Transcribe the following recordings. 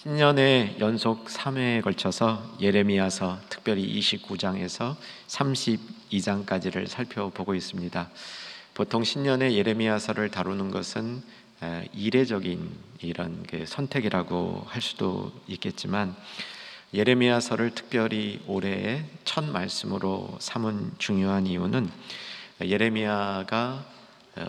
신년에 연속 3회에 걸쳐서 예레미야서 특별히 29장에서 32장까지를 살펴보고 있습니다. 보통 신년에 예레미야서를 다루는 것은 이례적인 이런 선택이라고 할 수도 있겠지만, 예레미야서를 특별히 올해의 첫 말씀으로 삼은 중요한 이유는 예레미야가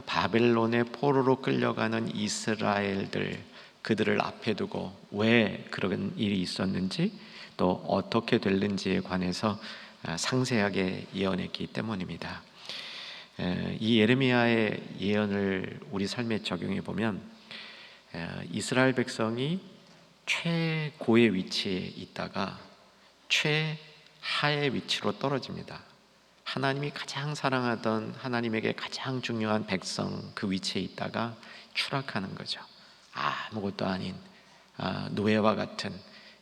바벨론의 포로로 끌려가는 이스라엘들, 그들을 앞에 두고 왜 그런 일이 있었는지 또 어떻게 됐는지에 관해서 상세하게 예언했기 때문입니다. 이 예레미야의 예언을 우리 삶에 적용해 보면 이스라엘 백성이 최고의 위치에 있다가 최하의 위치로 떨어집니다. 하나님이 가장 사랑하던, 하나님에게 가장 중요한 백성 그 위치에 있다가 추락하는 거죠. 아무것도 아닌 노예와 같은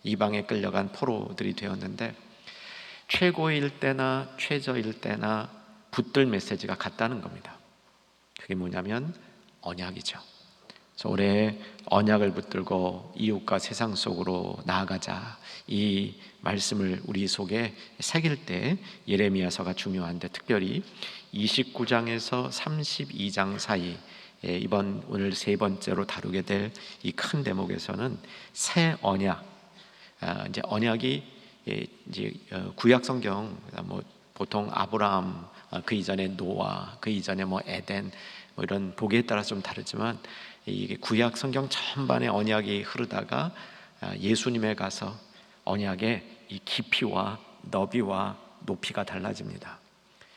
이방에 끌려간 포로들이 되었는데, 최고일 때나 최저일 때나 붙들 메시지가 같다는 겁니다. 그게 뭐냐면 언약이죠. 그래서 올해 언약을 붙들고 이웃과 세상 속으로 나아가자, 이 말씀을 우리 속에 새길 때 예레미야서가 중요한데, 특별히 29장에서 32장 사이, 이번 오늘 세 번째로 다루게 될 이 큰 대목에서는 새 언약, 이제 언약이 이제 구약 성경 보통 아브라함, 그 이전에 노아, 그 이전에 에덴, 이런 보기에 따라 좀 다르지만, 이게 구약 성경 전반의 언약이 흐르다가 예수님에 가서 언약의 이 깊이와 너비와 높이가 달라집니다.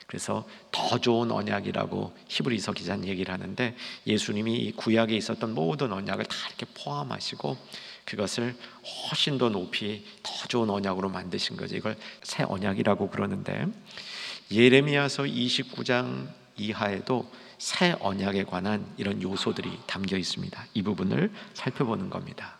그래서 더 좋은 언약이라고 히브리서 기자는 얘기를 하는데, 예수님이 구약에 있었던 모든 언약을 다 이렇게 포함하시고 그것을 훨씬 더 높이 더 좋은 언약으로 만드신 거죠. 이걸 새 언약이라고 그러는데, 예레미야서 29장 이하에도 새 언약에 관한 이런 요소들이 담겨 있습니다. 이 부분을 살펴보는 겁니다.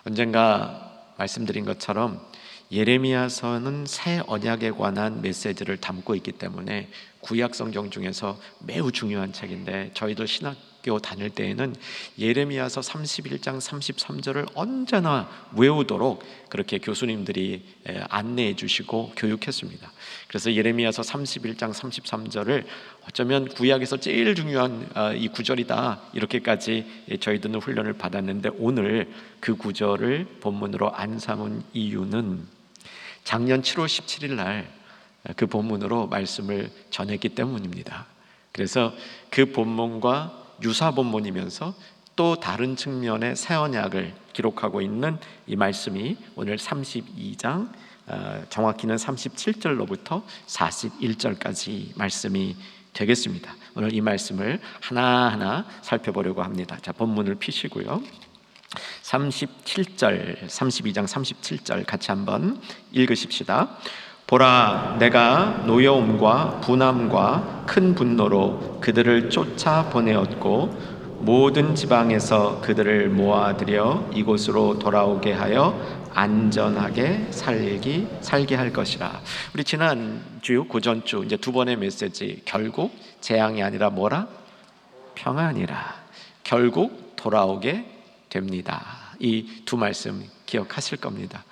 언젠가 말씀드린 것처럼 예레미야서는 새 언약에 관한 메시지를 담고 있기 때문에 구약 성경 중에서 매우 중요한 책인데, 저희들 신학교 다닐 때에는 예레미야서 31장 33절을 언제나 외우도록 그렇게 교수님들이 안내해 주시고 교육했습니다. 그래서 예레미야서 31장 33절을 어쩌면 구약에서 제일 중요한 이 구절이다, 이렇게까지 저희들은 훈련을 받았는데, 오늘 그 구절을 본문으로 안 삼은 이유는 작년 7월 17일 날 그 본문으로 말씀을 전했기 때문입니다. 그래서 그 본문과 유사 본문이면서 또 다른 측면의 새 언약을 기록하고 있는 이 말씀이 오늘 32장, 정확히는 37절로부터 41절까지 말씀이 되겠습니다. 오늘 이 말씀을 하나하나 살펴보려고 합니다. 자, 본문을 피시고요. 37절, 32장 37절 같이 한번 읽으십시다. 보라, 내가 노여움과 분함과 큰 분노로 그들을 쫓아 보내었고 모든 지방에서 그들을 모아들여 이곳으로 돌아오게 하여 안전하게 살게 할 것이라. 우리 지난주, 고전주 이제 두 번의 메시지, 결국 재앙이 아니라 뭐라? 평안이라. 결국 돌아오게 됩니다. 이 두 말씀 기억하실 겁니다.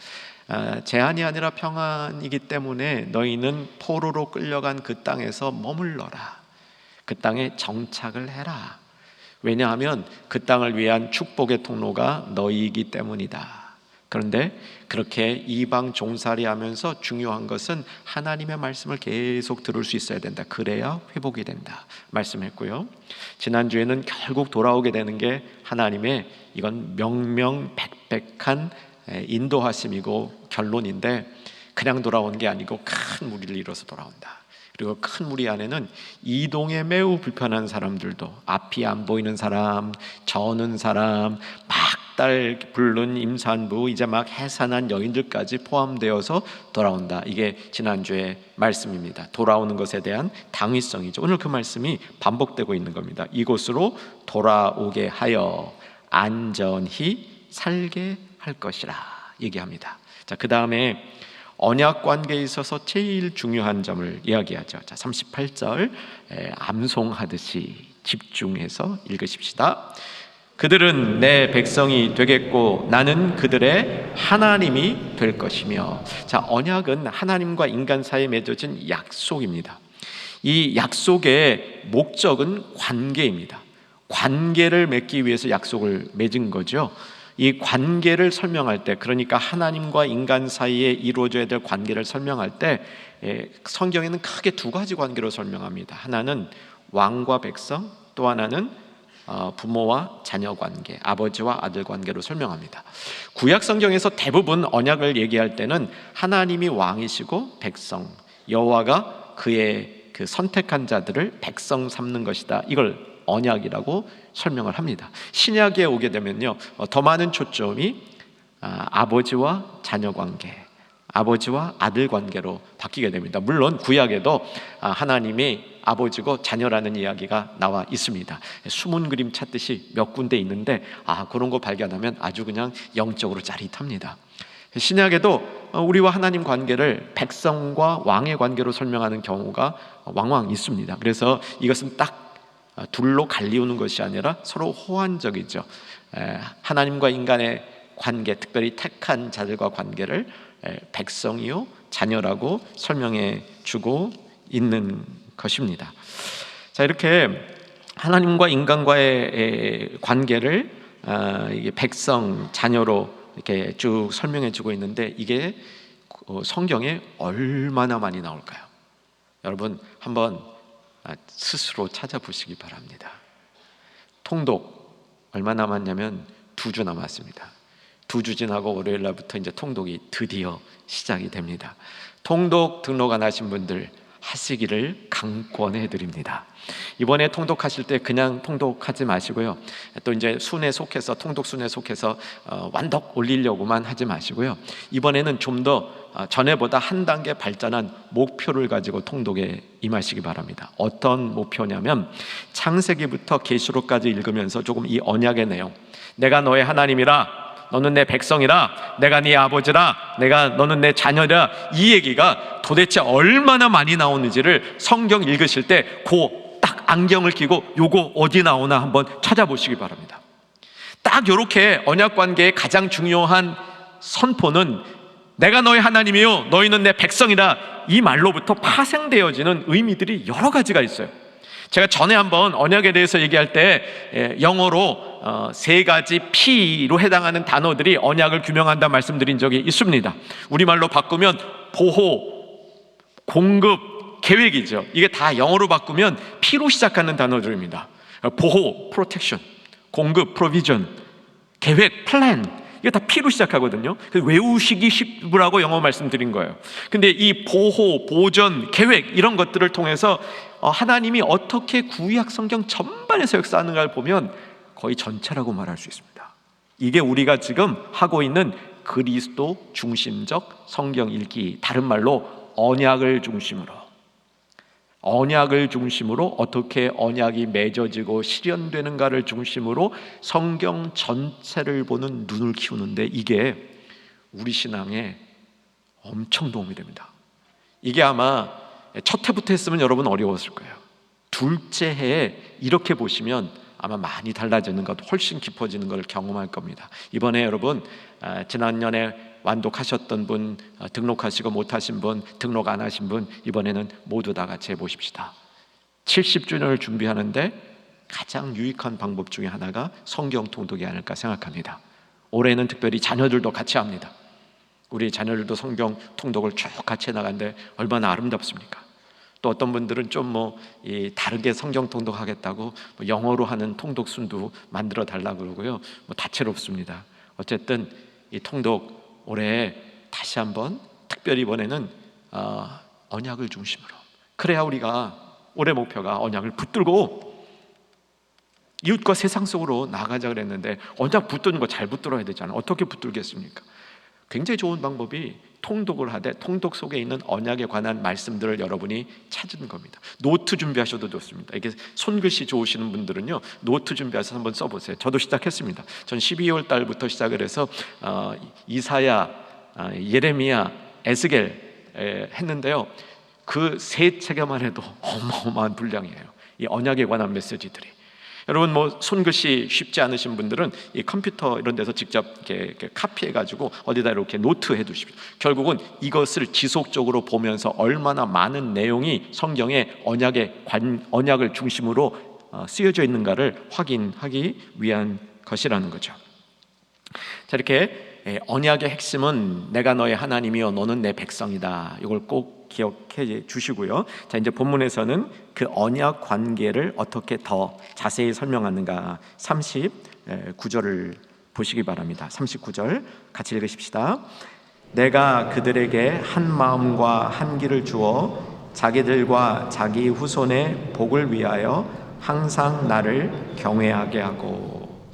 재앙이 아니라 평안이기 때문에 너희는 포로로 끌려간 그 땅에서 머물러라. 그 땅에 정착을 해라. 왜냐하면 그 땅을 위한 축복의 통로가 너희이기 때문이다. 그런데 그렇게 이방 종살이 하면서 중요한 것은 하나님의 말씀을 계속 들을 수 있어야 된다. 그래야 회복이 된다 말씀했고요. 지난주에는 결국 돌아오게 되는 게 하나님의 이건 명명백백한 인도하심이고 결론인데, 그냥 돌아온 게 아니고 큰 무리를 이뤄서 돌아온다. 그리고 큰 무리 안에는 이동에 매우 불편한 사람들도, 앞이 안 보이는 사람, 저는 사람, 막달 부른 임산부, 이제 막 해산한 여인들까지 포함되어서 돌아온다. 이게 지난주의 말씀입니다. 돌아오는 것에 대한 당위성이죠. 오늘 그 말씀이 반복되고 있는 겁니다. 이곳으로 돌아오게 하여 안전히 살게 할 것이라 얘기합니다. 자, 그 다음에 언약 관계에 있어서 제일 중요한 점을 이야기하죠. 자, 38절 암송하듯이 집중해서 읽으십시다. 그들은 내 백성이 되겠고 나는 그들의 하나님이 될 것이며. 자, 언약은 하나님과 인간 사이에 맺어진 약속입니다. 이 약속의 목적은 관계입니다. 관계를 맺기 위해서 약속을 맺은 거죠. 이 관계를 설명할 때, 그러니까 하나님과 인간 사이에 이루어져야 될 관계를 설명할 때 성경에는 크게 두 가지 관계로 설명합니다. 하나는 왕과 백성, 또 하나는 부모와 자녀 관계, 아버지와 아들 관계로 설명합니다. 구약 성경에서 대부분 언약을 얘기할 때는 하나님이 왕이시고 백성, 여호와가 그의 그 선택한 자들을 백성 삼는 것이다, 이걸 언약이라고 설명을 합니다. 신약에 오게 되면요, 더 많은 초점이 아버지와 자녀 관계, 아버지와 아들 관계로 바뀌게 됩니다. 물론 구약에도 하나님이 아버지고 자녀라는 이야기가 나와 있습니다. 숨은 그림 찾듯이 몇 군데 있는데 그런 거 발견하면 아주 그냥 영적으로 짜릿합니다. 신약에도 우리와 하나님 관계를 백성과 왕의 관계로 설명하는 경우가 왕왕 있습니다. 그래서 이것은 딱 둘로 갈리우는 것이 아니라 서로 호환적이죠. 하나님과 인간의 관계, 특별히 택한 자들과 관계를 백성이요 자녀라고 설명해 주고 있는 것입니다. 자, 이렇게 하나님과 인간과의 관계를 이게 백성, 자녀로 이렇게 쭉 설명해 주고 있는데, 이게 성경에 얼마나 많이 나올까요? 여러분 한번 스스로 찾아보시기 바랍니다. 통독 얼마 남았냐면 2주 남았습니다. 2주 지나고 월요일 날부터 이제 통독이 드디어 시작이 됩니다. 통독 등록 안 하신 분들 하시기를 강권해 드립니다. 이번에 통독하실 때 그냥 통독하지 마시고요, 또 이제 순에 속해서, 통독 순에 속해서 완독 올리려고만 하지 마시고요, 이번에는 좀 더 전에보다 한 단계 발전한 목표를 가지고 통독에 임하시기 바랍니다. 어떤 목표냐면 창세기부터 계시록까지 읽으면서 조금 이 언약의 내용, 내가 너의 하나님이라, 너는 내 백성이라, 내가 네 아버지라, 너는 내 자녀라, 이 얘기가 도대체 얼마나 많이 나오는지를 성경 읽으실 때 딱 안경을 끼고 요거 어디 나오나 한번 찾아보시기 바랍니다. 딱 이렇게 언약 관계의 가장 중요한 선포는 내가 너의 하나님이요 너희는 내 백성이라, 이 말로부터 파생되어지는 의미들이 여러 가지가 있어요. 제가 전에 한번 언약에 대해서 얘기할 때 영어로 3가지 P로 해당하는 단어들이 언약을 규명한다 말씀드린 적이 있습니다. 우리말로 바꾸면 보호, 공급, 계획이죠. 이게 다 영어로 바꾸면 P로 시작하는 단어들입니다. 보호, protection, 공급, provision, 계획, plan, 이게 다 P로 시작하거든요. 외우시기 쉽으라고 영어 말씀드린 거예요. 근데 이 보호, 보전, 계획, 이런 것들을 통해서 하나님이 어떻게 구약 성경 전반에서 역사하는가를 보면 거의 전체라고 말할 수 있습니다. 이게 우리가 지금 하고 있는 그리스도 중심적 성경 읽기, 다른 말로 언약을 중심으로 어떻게 언약이 맺어지고 실현되는가를 중심으로 성경 전체를 보는 눈을 키우는데, 이게 우리 신앙에 엄청 도움이 됩니다. 이게 아마 첫 해부터 했으면 여러분 어려웠을 거예요. 둘째 해에 이렇게 보시면 아마 많이 달라지는 것, 훨씬 깊어지는 걸 경험할 겁니다. 이번에 여러분 지난년에 완독하셨던 분, 등록하시고 못하신 분, 등록 안 하신 분, 이번에는 모두 다 같이 해보십시다. 70주년을 준비하는데 가장 유익한 방법 중에 하나가 성경 통독이 아닐까 생각합니다. 올해는 특별히 자녀들도 같이 합니다. 우리 자녀들도 성경 통독을 쭉 같이 해나가는데 얼마나 아름답습니까? 또 어떤 분들은 좀 다르게 성경 통독하겠다고 영어로 하는 통독순도 만들어 달라고 그러고요, 다채롭습니다. 어쨌든 이 통독 올해 다시 한번 특별히 이번에는 언약을 중심으로, 그래야 우리가 올해 목표가 언약을 붙들고 이웃과 세상 속으로 나가자 그랬는데, 언약 붙드는 거 잘 붙들어야 되잖아요. 어떻게 붙들겠습니까? 굉장히 좋은 방법이 통독을 하되 통독 속에 있는 언약에 관한 말씀들을 여러분이 찾는 겁니다. 노트 준비하셔도 좋습니다. 이게 손글씨 좋으시는 분들은요, 노트 준비해서 한번 써보세요. 저도 시작했습니다. 전 12월 달부터 시작을 해서 이사야, 예레미야, 에스겔 했는데요, 그 3책에만 해도 어마어마한 분량이에요. 이 언약에 관한 메시지들이. 여러분 뭐 손글씨 쉽지 않으신 분들은 이 컴퓨터 이런 데서 직접 이렇게 카피해 가지고 어디다 이렇게 노트해 두십시오. 결국은 이것을 지속적으로 보면서 얼마나 많은 내용이 성경의 언약을 중심으로 쓰여져 있는가를 확인하기 위한 것이라는 거죠. 자, 이렇게 언약의 핵심은 내가 너의 하나님이요 너는 내 백성이다. 이걸 꼭 기억해 주시고요. 자, 이제 본문에서는 그 언약 관계를 어떻게 더 자세히 설명하는가 39절을 보시기 바랍니다. 39절 같이 읽으십시다. 내가 그들에게 한 마음과 한 길을 주어 자기들과 자기 후손의 복을 위하여 항상 나를 경외하게 하고.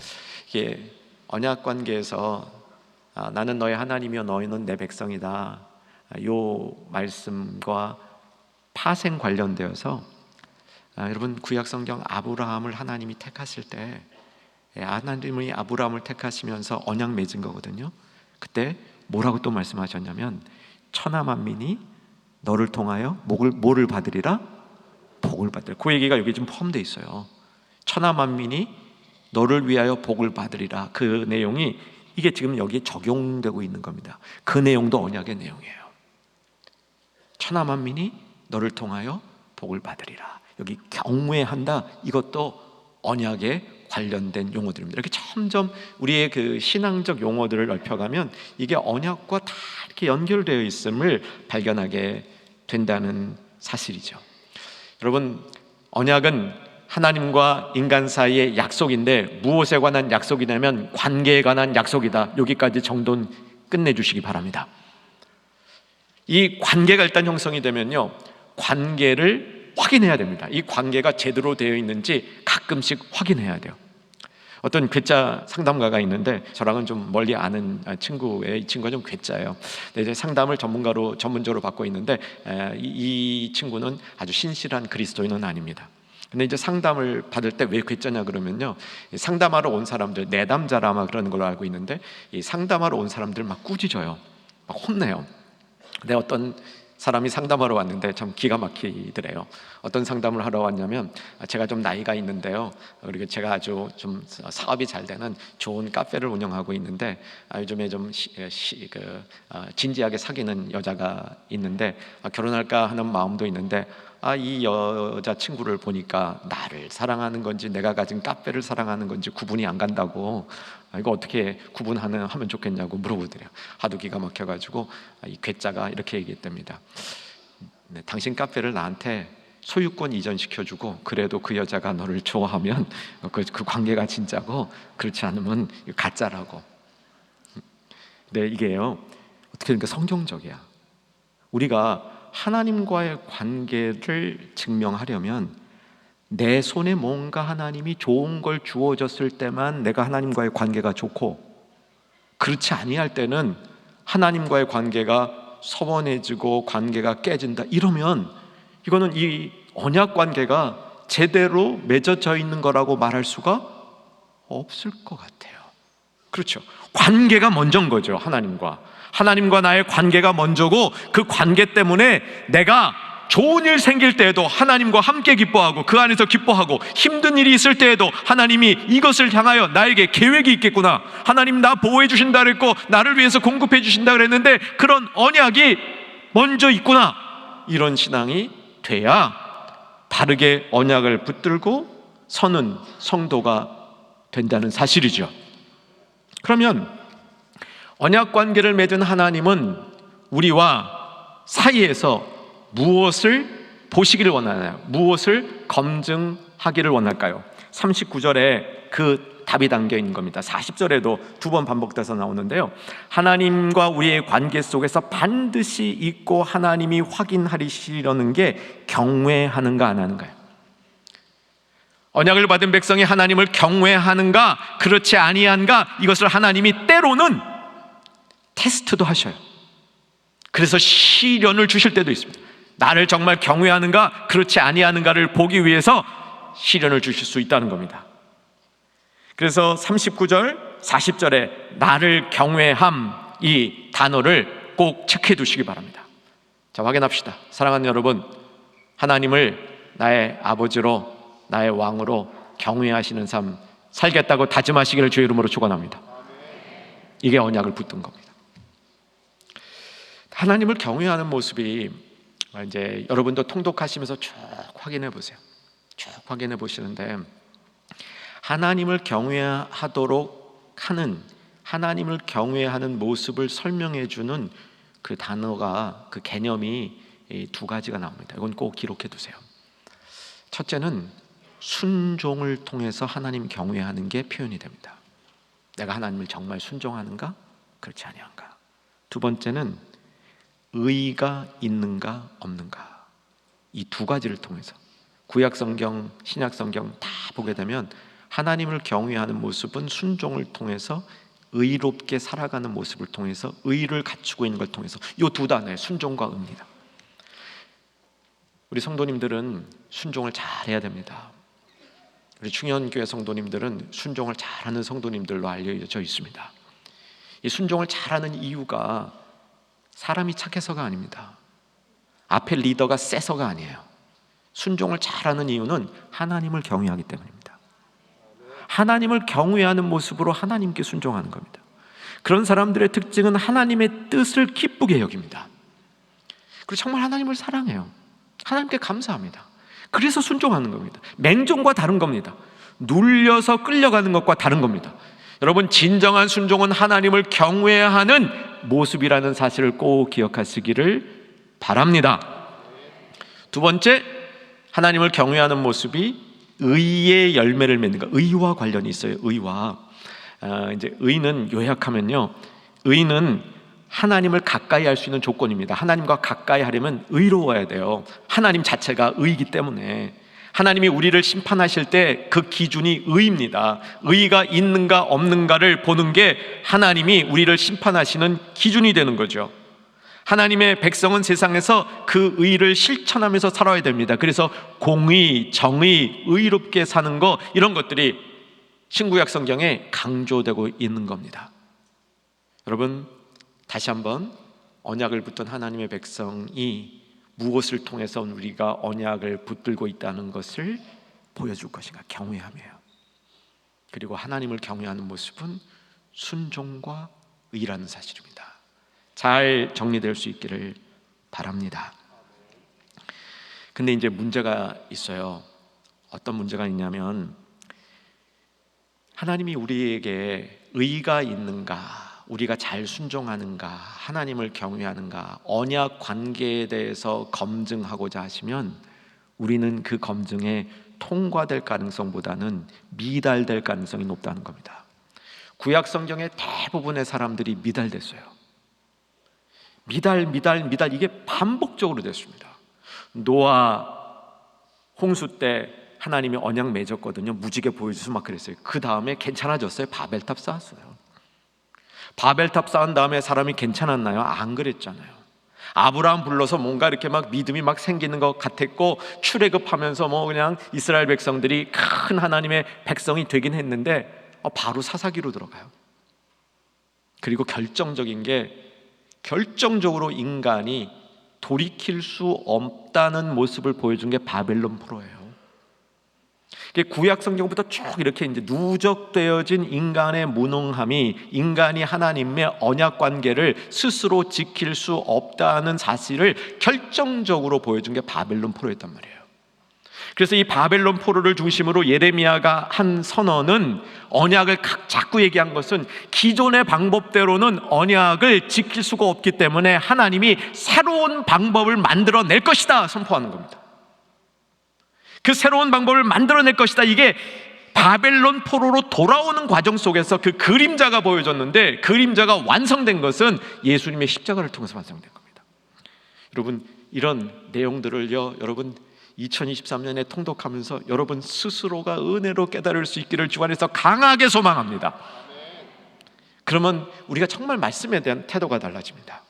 이게 언약 관계에서 나는 너의 하나님이요 너희는 내 백성이다, 요 말씀과 파생 관련되어서 여러분 구약 성경 아브라함을 하나님이 택하실 때 하나님이 아브라함을 택하시면서 언약 맺은 거거든요. 그때 뭐라고 또 말씀하셨냐면 천하 만민이 너를 통하여 뭐를 받으리라? 복을 받으리라. 그 얘기가 여기 좀 포함되어 있어요. 천하 만민이 너를 위하여 복을 받으리라. 그 내용이 이게 지금 여기에 적용되고 있는 겁니다. 그 내용도 언약의 내용이에요. 천하 만민이 너를 통하여 복을 받으리라. 여기 경외한다, 이것도 언약에 관련된 용어들입니다. 이렇게 점점 우리의 그 신앙적 용어들을 넓혀가면 이게 언약과 다 이렇게 연결되어 있음을 발견하게 된다는 사실이죠. 여러분, 언약은 하나님과 인간 사이의 약속인데 무엇에 관한 약속이냐면 관계에 관한 약속이다. 여기까지 정돈 끝내주시기 바랍니다. 이 관계가 일단 형성이 되면요, 관계를 확인해야 됩니다. 이 관계가 제대로 되어 있는지 가끔씩 확인해야 돼요. 어떤 괴짜 상담가가 있는데 저랑은 좀 멀리 아는 친구예요. 이 친구가 좀 괴짜예요. 이제 상담을 전문적으로 받고 있는데 이 친구는 아주 신실한 그리스도인은 아닙니다. 근데 이제 상담을 받을 때 왜 괴짜냐 그러면요, 상담하러 온 사람들 내담자라마 그러는 걸로 알고 있는데 이 상담하러 온 사람들 막 꾸짖어요, 막 혼내요. 근데 어떤 사람이 상담하러 왔는데 참 기가 막히더래요. 어떤 상담을 하러 왔냐면 제가 좀 나이가 있는데요, 그리고 제가 아주 좀 사업이 잘 되는 좋은 카페를 운영하고 있는데 요즘에 좀 진지하게 사귀는 여자가 있는데 결혼할까 하는 마음도 있는데 이 여자 친구를 보니까 나를 사랑하는 건지 내가 가진 카페를 사랑하는 건지 구분이 안 간다고, 이거 어떻게 구분하면 좋겠냐고 물어보더래요. 하도 기가 막혀가지고 이 괴짜가 이렇게 얘기했답니다. 당신 카페를 나한테 소유권 이전시켜주고 그래도 그 여자가 너를 좋아하면 그 관계가 진짜고, 그렇지 않으면 가짜라고. 근데 이게요, 어떻게 보니까 성경적이야. 우리가 하나님과의 관계를 증명하려면 내 손에 뭔가 하나님이 좋은 걸 주어졌을 때만 내가 하나님과의 관계가 좋고, 그렇지 아니할 때는 하나님과의 관계가 서원해지고 관계가 깨진다 이러면 이거는 이 언약 관계가 제대로 맺어져 있는 거라고 말할 수가 없을 것 같아요. 그렇죠. 관계가 먼저인 거죠. 하나님과 나의 관계가 먼저고, 그 관계 때문에 내가 좋은 일 생길 때에도 하나님과 함께 기뻐하고 그 안에서 기뻐하고, 힘든 일이 있을 때에도 하나님이 이것을 향하여 나에게 계획이 있겠구나, 하나님 나 보호해 주신다 그랬고 나를 위해서 공급해 주신다 그랬는데 그런 언약이 먼저 있구나, 이런 신앙이 돼야 바르게 언약을 붙들고 서는 성도가 된다는 사실이죠. 그러면 언약 관계를 맺은 하나님은 우리와 사이에서 무엇을 보시기를 원하나요? 무엇을 검증하기를 원할까요? 39절에 그 답이 담겨 있는 겁니다. 40절에도 두 번 반복돼서 나오는데요, 하나님과 우리의 관계 속에서 반드시 있고 하나님이 확인하시려는 게 경외하는가 안 하는가요? 언약을 받은 백성이 하나님을 경외하는가 그렇지 아니한가, 이것을 하나님이 때로는 테스트도 하셔요. 그래서 시련을 주실 때도 있습니다. 나를 정말 경외하는가 그렇지 아니하는가를 보기 위해서 시련을 주실 수 있다는 겁니다. 그래서 39절 40절에 나를 경외함, 이 단어를 꼭 체크해 두시기 바랍니다. 자, 확인합시다. 사랑하는 여러분, 하나님을 나의 아버지로 나의 왕으로 경외하시는 삶 살겠다고 다짐하시기를 주의 이름으로 축원합니다. 이게 언약을 붙든 겁니다. 하나님을 경외하는 모습이 이제 여러분도 통독하시면서 쭉 확인해 보세요. 쭉 확인해 보시는데 하나님을 경외하도록 하는, 하나님을 경외하는 모습을 설명해 주는 그 단어가, 그 개념이 두 가지가 나옵니다. 이건 꼭 기록해 두세요. 첫째는 순종을 통해서 하나님 경외하는 게 표현이 됩니다. 내가 하나님을 정말 순종하는가? 그렇지 아니한가? 두 번째는 의가 있는가 없는가? 이 두 가지를 통해서 구약 성경, 신약 성경 다 보게 되면 하나님을 경외하는 모습은 순종을 통해서, 의롭게 살아가는 모습을 통해서, 의를 갖추고 있는 걸 통해서, 이 두 단어의 순종과 의입니다. 우리 성도님들은 순종을 잘해야 됩니다. 우리 충현교회 성도님들은 순종을 잘하는 성도님들로 알려져 있습니다. 이 순종을 잘하는 이유가 사람이 착해서가 아닙니다. 앞에 리더가 세서가 아니에요. 순종을 잘하는 이유는 하나님을 경외하기 때문입니다. 하나님을 경외하는 모습으로 하나님께 순종하는 겁니다. 그런 사람들의 특징은 하나님의 뜻을 기쁘게 여깁니다. 그리고 정말 하나님을 사랑해요. 하나님께 감사합니다. 그래서 순종하는 겁니다. 맹종과 다른 겁니다. 눌려서 끌려가는 것과 다른 겁니다. 여러분, 진정한 순종은 하나님을 경외하는 모습이라는 사실을 꼭 기억하시기를 바랍니다. 두 번째, 하나님을 경외하는 모습이 의의 열매를 맺는 것, 의와 관련이 있어요. 의와 이제 의는 요약하면요, 의는 하나님을 가까이 할 수 있는 조건입니다. 하나님과 가까이 하려면 의로워야 돼요. 하나님 자체가 의이기 때문에 하나님이 우리를 심판하실 때 그 기준이 의입니다. 의가 있는가 없는가를 보는 게 하나님이 우리를 심판하시는 기준이 되는 거죠. 하나님의 백성은 세상에서 그 의를 실천하면서 살아야 됩니다. 그래서 공의, 정의, 의롭게 사는 것, 이런 것들이 신구약 성경에 강조되고 있는 겁니다. 여러분, 다시 한번 언약을 붙든 하나님의 백성이 무엇을 통해서 우리가 언약을 붙들고 있다는 것을 보여줄 것인가? 경외함이에요. 그리고 하나님을 경외하는 모습은 순종과 의라는 사실입니다. 잘 정리될 수 있기를 바랍니다. 근데 이제 문제가 있어요. 어떤 문제가 있냐면, 하나님이 우리에게 의가 있는가, 우리가 잘 순종하는가, 하나님을 경외하는가, 언약 관계에 대해서 검증하고자 하시면 우리는 그 검증에 통과될 가능성보다는 미달될 가능성이 높다는 겁니다. 구약 성경의 대부분의 사람들이 미달됐어요. 미달 이게 반복적으로 됐습니다. 노아 홍수 때 하나님이 언약 맺었거든요. 무지개 보여주셔서 막 그랬어요. 그 다음에 괜찮아졌어요. 바벨탑 쌓았어요. 바벨탑 쌓은 다음에 사람이 괜찮았나요? 안 그랬잖아요. 아브라함 불러서 뭔가 이렇게 막 믿음이 막 생기는 것 같았고, 출애굽하면서 뭐 그냥 이스라엘 백성들이 큰 하나님의 백성이 되긴 했는데 바로 사사기로 들어가요. 그리고 결정적으로 인간이 돌이킬 수 없다는 모습을 보여준 게 바벨론 포로예요. 구약 성경부터 쭉 이렇게 이제 누적되어진 인간의 무능함이, 인간이 하나님의 언약 관계를 스스로 지킬 수 없다는 사실을 결정적으로 보여준 게 바벨론 포로였단 말이에요. 그래서 이 바벨론 포로를 중심으로 예레미야가 한 선언은, 언약을 자꾸 얘기한 것은 기존의 방법대로는 언약을 지킬 수가 없기 때문에 하나님이 새로운 방법을 만들어낼 것이다 선포하는 겁니다. 그 새로운 방법을 만들어낼 것이다. 이게 바벨론 포로로 돌아오는 과정 속에서 그 그림자가 보여졌는데, 그림자가 완성된 것은 예수님의 십자가를 통해서 완성된 겁니다. 여러분, 이런 내용들을요, 여러분 2023년에 통독하면서 여러분 스스로가 은혜로 깨달을 수 있기를 주 안에서 강하게 소망합니다. 그러면 우리가 정말 말씀에 대한 태도가 달라집니다.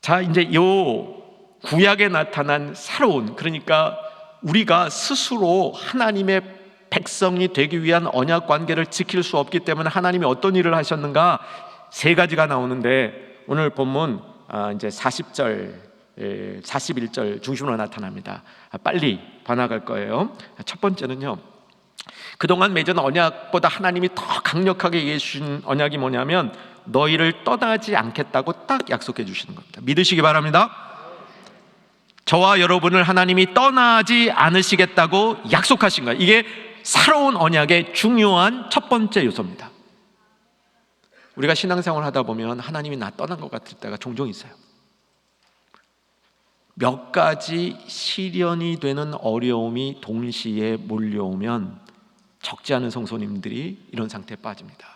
자, 이제 요 구약에 나타난 새로운, 그러니까 우리가 스스로 하나님의 백성이 되기 위한 언약 관계를 지킬 수 없기 때문에 하나님이 어떤 일을 하셨는가, 세 가지가 나오는데, 오늘 본문 이제 40절 41절 중심으로 나타납니다. 빨리 반항할 거예요. 첫 번째는요, 그동안 맺은 언약보다 하나님이 더 강력하게 얘기해 주신 언약이 뭐냐면 너희를 떠나지 않겠다고 딱 약속해 주시는 겁니다. 믿으시기 바랍니다. 저와 여러분을 하나님이 떠나지 않으시겠다고 약속하신 거예요. 이게 새로운 언약의 중요한 첫 번째 요소입니다. 우리가 신앙생활 하다 보면 하나님이 나 떠난 것 같을 때가 종종 있어요. 몇 가지 시련이 되는 어려움이 동시에 몰려오면 적지 않은 성도님들이 이런 상태에 빠집니다.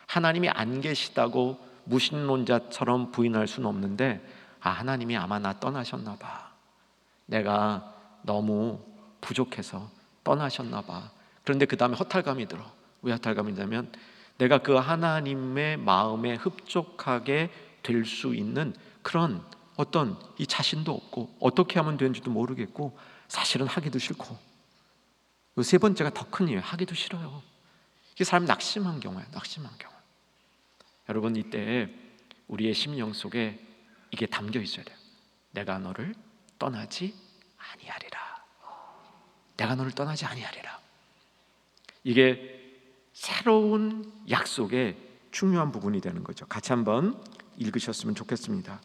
하나님이 안 계시다고 무신론자처럼 부인할 수는 없는데 하나님이 아마 나 떠나셨나 봐. 내가 너무 부족해서 떠나셨나 봐. 그런데 그 다음에 허탈감이 들어. 왜 허탈감이 들냐면 내가 그 하나님의 마음에 흡족하게 될 수 있는 그런 어떤 이 자신도 없고 어떻게 하면 되는지도 모르겠고 사실은 하기도 싫고, 이 세 번째가 더 큰 이유예요. 하기도 싫어요. 이게 사람이 낙심한 경우예요. 낙심한 경우. 여러분, 이때 우리의 심령 속에 이게 담겨 있어야 돼요. 내가 너를 떠나지 아니하리라. 내가 너를 떠나지 아니하리라. 이게 새로운 약속의 중요한 부분이 되는 거죠. 같이 한번 읽으셨으면 좋겠습니다.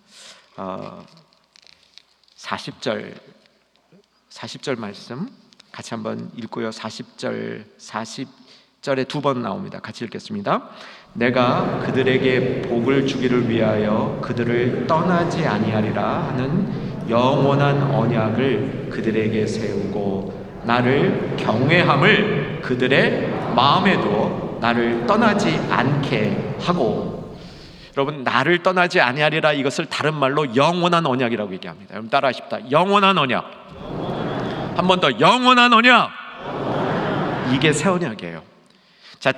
40절 말씀 같이 한번 읽고요. 40절에 두 번 나옵니다. 같이 읽겠습니다. 내가 그들에게 복을 주기를 위하여 그들을 떠나지 아니하리라 하는 영원한 언약을 그들에게 세우고 나를 경외함을 그들의 마음에 두어 나를 떠나지 않게 하고. 여러분, 나를 떠나지 아니하리라, 이것을 다른 말로 영원한 언약이라고 얘기합니다. 여러분 따라하십시다. 영원한 언약. 한 번 더, 영원한 언약. 이게 새 언약이에요. 자,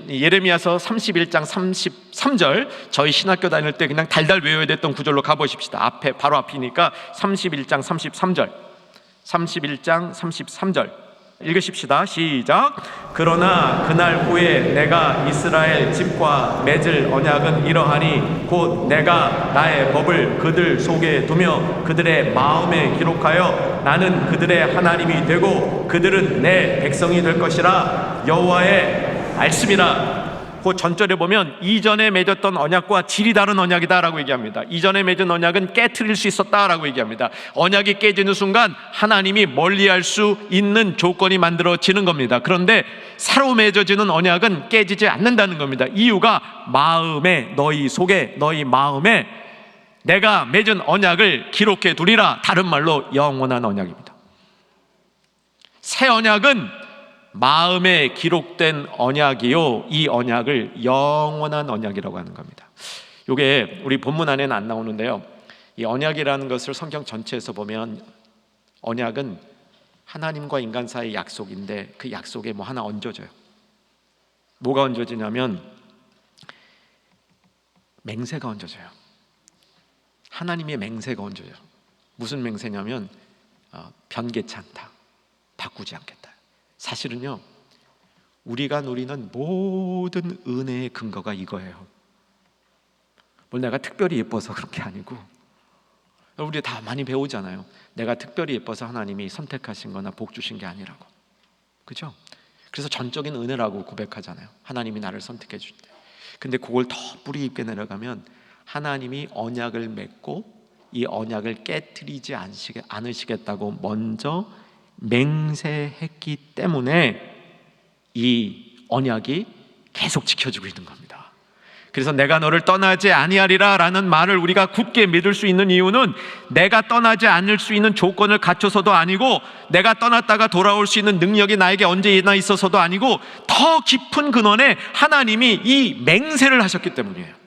예레미야서 31장 33절, 저희 신학교 다닐 때 그냥 달달 외워야 됐던 구절로 가보십시다. 바로 앞이니까 31장 33절 읽으십시다. 시작. 그러나 그날 후에 내가 이스라엘 집과 맺을 언약은 이러하니 곧 내가 나의 법을 그들 속에 두며 그들의 마음에 기록하여 나는 그들의 하나님이 되고 그들은 내 백성이 될 것이라. 여호와의 말씀이라. 그 전절에 보면 이전에 맺었던 언약과 질이 다른 언약이다라고 얘기합니다. 이전에 맺은 언약은 깨트릴 수 있었다라고 얘기합니다. 언약이 깨지는 순간 하나님이 멀리할 수 있는 조건이 만들어지는 겁니다. 그런데 새로 맺어지는 언약은 깨지지 않는다는 겁니다. 이유가 마음에, 너희 속에, 너희 마음에 내가 맺은 언약을 기록해 두리라. 다른 말로 영원한 언약입니다. 새 언약은 마음에 기록된 언약이요, 이 언약을 영원한 언약이라고 하는 겁니다. 이게 우리 본문 안에는 안 나오는데요, 이 언약이라는 것을 성경 전체에서 보면 언약은 하나님과 인간 사이의 약속인데 그 약속에 뭐 하나 얹어져요. 뭐가 얹어지냐면 맹세가 얹어져요. 하나님의 맹세가 얹어져요. 무슨 맹세냐면 변개치 않다, 바꾸지 않겠다. 사실은요, 우리가 누리는 모든 은혜의 근거가 이거예요. 뭘 내가 특별히 예뻐서 그런 게 아니고, 우리 다 많이 배우잖아요. 내가 특별히 예뻐서 하나님이 선택하신 거나 복 주신 게 아니라고. 그죠? 그래서 전적인 은혜라고 고백하잖아요. 하나님이 나를 선택해 주신 때. 근데 그걸 더 뿌리 깊게 내려가면 하나님이 언약을 맺고 이 언약을 깨트리지 않으시겠다고 먼저 맹세했기 때문에 이 언약이 계속 지켜지고 있는 겁니다. 그래서 내가 너를 떠나지 아니하리라 라는 말을 우리가 굳게 믿을 수 있는 이유는 내가 떠나지 않을 수 있는 조건을 갖춰서도 아니고, 내가 떠났다가 돌아올 수 있는 능력이 나에게 언제나 있어서도 아니고, 더 깊은 근원에 하나님이 이 맹세를 하셨기 때문이에요.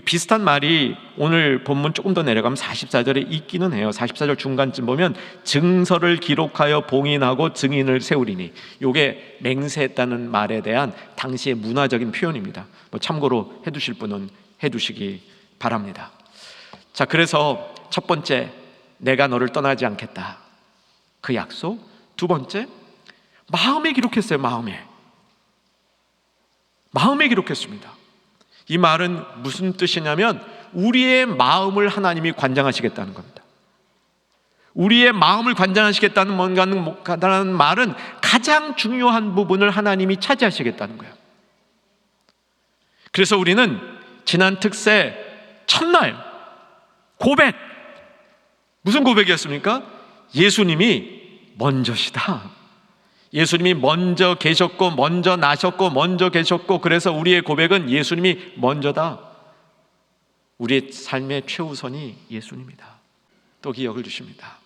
비슷한 말이 오늘 본문 조금 더 내려가면 44절에 있기는 해요. 44절 중간쯤 보면 증서를 기록하여 봉인하고 증인을 세우리니, 이게 맹세했다는 말에 대한 당시의 문화적인 표현입니다. 참고로 해두실 분은 해두시기 바랍니다. 자, 그래서 첫 번째, 내가 너를 떠나지 않겠다, 그 약속. 두 번째, 마음에 기록했어요. 마음에 기록했습니다. 이 말은 무슨 뜻이냐면 우리의 마음을 하나님이 관장하시겠다는 겁니다. 우리의 마음을 관장하시겠다는 뭔가는 말은 가장 중요한 부분을 하나님이 차지하시겠다는 거예요. 그래서 우리는 지난 특세 첫날 고백, 무슨 고백이었습니까? 예수님이 먼저시다. 예수님이 먼저 계셨고 먼저 나셨고 먼저 계셨고, 그래서 우리의 고백은 예수님이 먼저다. 우리의 삶의 최우선이 예수님이다. 또 기억을 주십니다.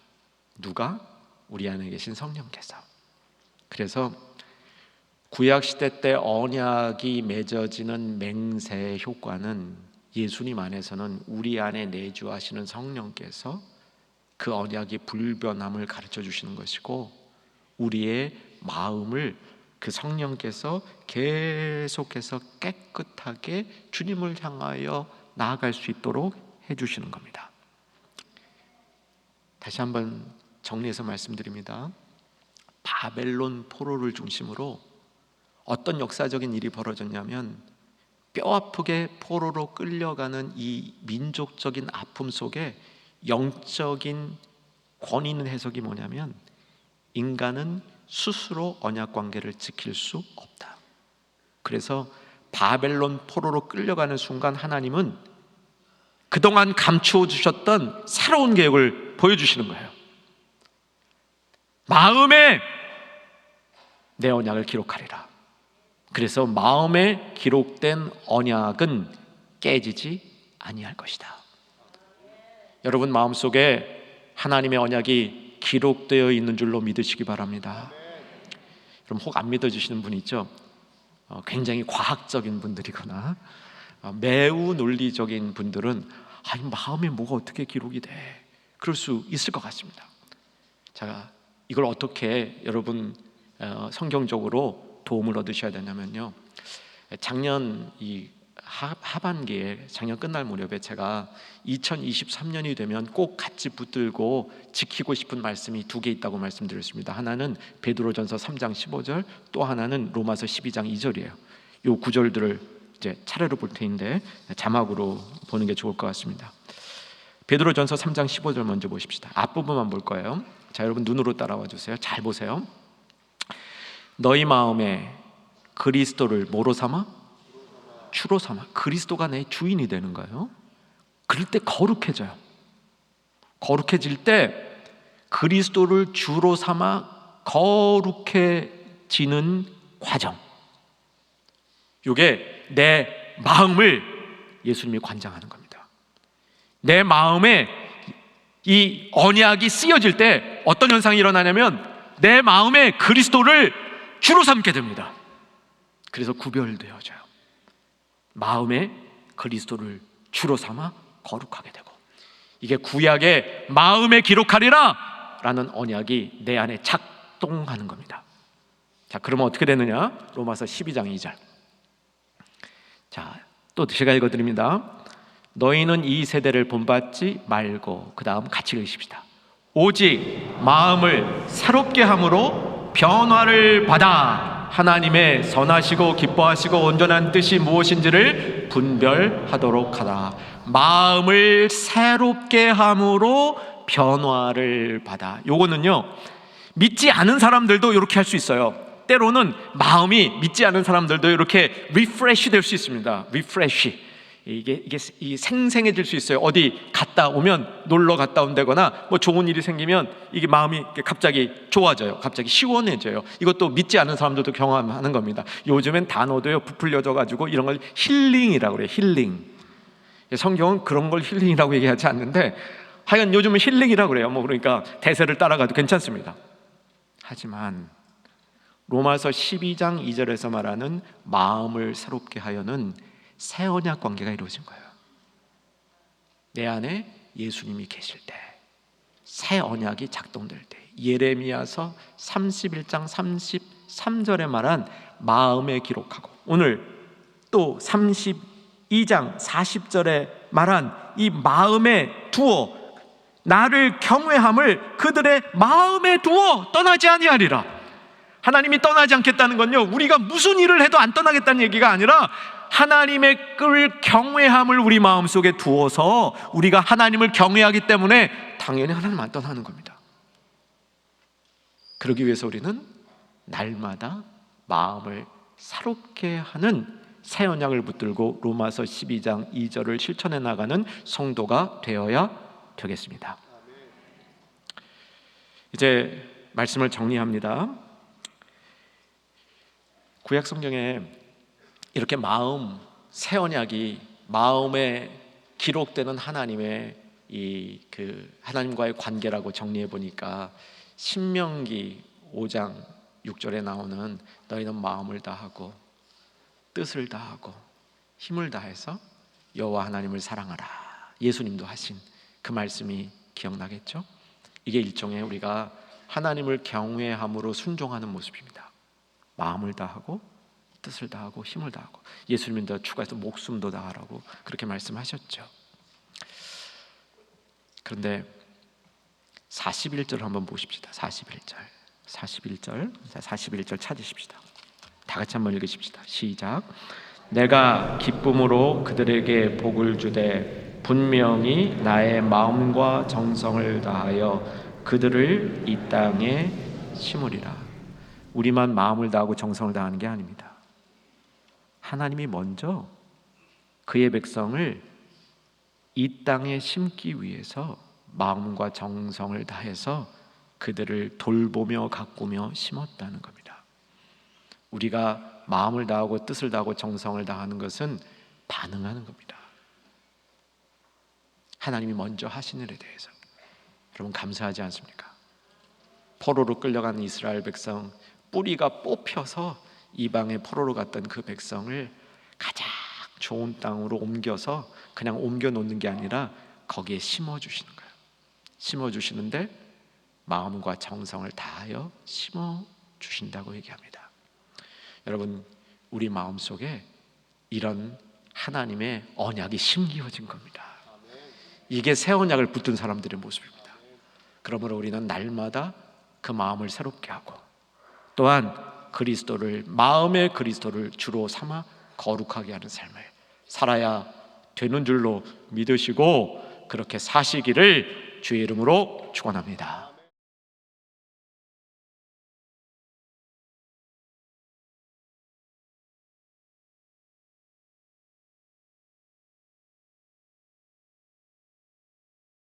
누가? 우리 안에 계신 성령께서. 그래서 구약시대 때 언약이 맺어지는 맹세의 효과는 예수님 안에서는 우리 안에 내주하시는 성령께서 그 언약의 불변함을 가르쳐 주시는 것이고, 우리의 마음을 그 성령께서 계속해서 깨끗하게 주님을 향하여 나아갈 수 있도록 해주시는 겁니다. 다시 한번 정리해서 말씀드립니다. 바벨론 포로를 중심으로 어떤 역사적인 일이 벌어졌냐면, 뼈아프게 포로로 끌려가는 이 민족적인 아픔 속에 영적인 권위 있는 해석이 뭐냐면, 인간은 스스로 언약 관계를 지킬 수 없다. 그래서 바벨론 포로로 끌려가는 순간 하나님은 그동안 감추어 주셨던 새로운 계획을 보여주시는 거예요. 마음에 내 언약을 기록하리라. 그래서 마음에 기록된 언약은 깨지지 아니할 것이다. 여러분 마음속에 하나님의 언약이 기록되어 있는 줄로 믿으시기 바랍니다. 그럼 혹 안 믿어지시는 분 있죠? 굉장히 과학적인 분들이거나 매우 논리적인 분들은 아니 마음에 뭐가 어떻게 기록이 돼? 그럴 수 있을 것 같습니다. 자, 이걸 어떻게 여러분 성경적으로 도움을 얻으셔야 되냐면요, 작년 이 하반기에, 작년 끝날 무렵에 제가 2023년이 되면 꼭 같이 붙들고 지키고 싶은 말씀이 두 개 있다고 말씀드렸습니다. 하나는 베드로전서 3장 15절, 또 하나는 로마서 12장 2절이에요. 이 구절들을 이제 차례로 볼 테인데 자막으로 보는 게 좋을 것 같습니다. 베드로전서 3장 15절 먼저 보십시다. 앞부분만 볼 거예요. 자, 여러분 눈으로 따라와 주세요. 잘 보세요. 너희 마음에 그리스도를 뭐로 삼아? 주로 삼아. 그리스도가 내 주인이 되는 거예요. 그럴 때 거룩해져요. 거룩해질 때 그리스도를 주로 삼아 거룩해지는 과정, 이게 내 마음을 예수님이 관장하는 겁니다. 내 마음에 이 언약이 쓰여질 때 어떤 현상이 일어나냐면, 내 마음에 그리스도를 주로 삼게 됩니다. 그래서 구별되어져요. 마음에 그리스도를 주로 삼아 거룩하게 되고, 이게 구약의 마음에 기록하리라 라는 언약이 내 안에 작동하는 겁니다. 자, 그러면 어떻게 되느냐? 로마서 12장 2절. 자, 또 제가 읽어드립니다. 너희는 이 세대를 본받지 말고, 그 다음 같이 읽으십시다. 오직 마음을 새롭게 함으로 변화를 받아 하나님의 선하시고 기뻐하시고 온전한 뜻이 무엇인지를 분별하도록 하라. 마음을 새롭게 함으로 변화를 받아. 요거는요, 믿지 않은 사람들도 이렇게 할 수 있어요. 때로는 마음이 믿지 않은 사람들도 이렇게 리프레시 될 수 있습니다. 리프레시. 이게 생생해질 수 있어요. 어디 갔다 오면, 놀러 갔다 온다거나 뭐 좋은 일이 생기면 이게 마음이 갑자기 좋아져요. 갑자기 시원해져요. 이것도 믿지 않은 사람들도 경험하는 겁니다. 요즘엔 단어도요 부풀려져 가지고 이런 걸 힐링이라고 그래요. 힐링. 성경은 그런 걸 힐링이라고 얘기하지 않는데, 하여간 요즘은 힐링이라고 그래요. 뭐 그러니까 대세를 따라가도 괜찮습니다. 하지만 로마서 12장 2절에서 말하는 마음을 새롭게 하여는 새 언약 관계가 이루어진 거예요. 내 안에 예수님이 계실 때, 새 언약이 작동될 때, 예레미야서 31장 33절에 말한 마음에 기록하고, 오늘 또 32장 40절에 말한 이 마음에 두어, 나를 경외함을 그들의 마음에 두어 떠나지 아니하리라. 하나님이 떠나지 않겠다는 건요, 우리가 무슨 일을 해도 안 떠나겠다는 얘기가 아니라, 하나님의 경외함을 우리 마음속에 두어서 우리가 하나님을 경외하기 때문에 당연히 하나님 안 떠나는 겁니다. 그러기 위해서 우리는 날마다 마음을 새롭게 하는 새 언약을 붙들고 로마서 12장 2절을 실천해 나가는 성도가 되어야 되겠습니다. 이제 말씀을 정리합니다. 구약 성경에 이렇게 새 언약이 마음에 기록되는 하나님의 하나님과의 관계라고 정리해 보니까 신명기 5장 6절에 나오는 너희는 마음을 다하고 뜻을 다하고 힘을 다해서 여호와 하나님을 사랑하라, 예수님도 하신 그 말씀이 기억나겠죠? 이게 일종의 우리가 하나님을 경외함으로 순종하는 모습입니다. 마음을 다하고 뜻을 다하고 힘을 다하고, 예수님은 더 추가해서 목숨도 다하라고 그렇게 말씀하셨죠. 그런데 41절을 한번 보십시다. 41절 찾으십시다. 다 같이 한번 읽으십시다. 시작. 내가 기쁨으로 그들에게 복을 주되 분명히 나의 마음과 정성을 다하여 그들을 이 땅에 심으리라. 우리만 마음을 다하고 정성을 다하는 게 아닙니다. 하나님이 먼저 그의 백성을 이 땅에 심기 위해서 마음과 정성을 다해서 그들을 돌보며 가꾸며 심었다는 겁니다. 우리가 마음을 다하고 뜻을 다하고 정성을 다하는 것은 반응하는 겁니다. 하나님이 먼저 하신 일에 대해서 여러분 감사하지 않습니까? 포로로 끌려가는 이스라엘 백성, 뿌리가 뽑혀서 이방의 포로로 갔던 그 백성을 가장 좋은 땅으로 옮겨서 그냥 옮겨 놓는 게 아니라 거기에 심어주시는 거예요. 심어주시는데 마음과 정성을 다하여 심어주신다고 얘기합니다. 여러분, 우리 마음속에 이런 하나님의 언약이 심기어진 겁니다. 이게 새 언약을 붙든 사람들의 모습입니다. 그러므로 우리는 날마다 그 마음을 새롭게 하고, 또한 마음의 그리스도를 주로 삼아 거룩하게 하는 삶을 살아야 되는 줄로 믿으시고 그렇게 사시기를 주의 이름으로 축원합니다.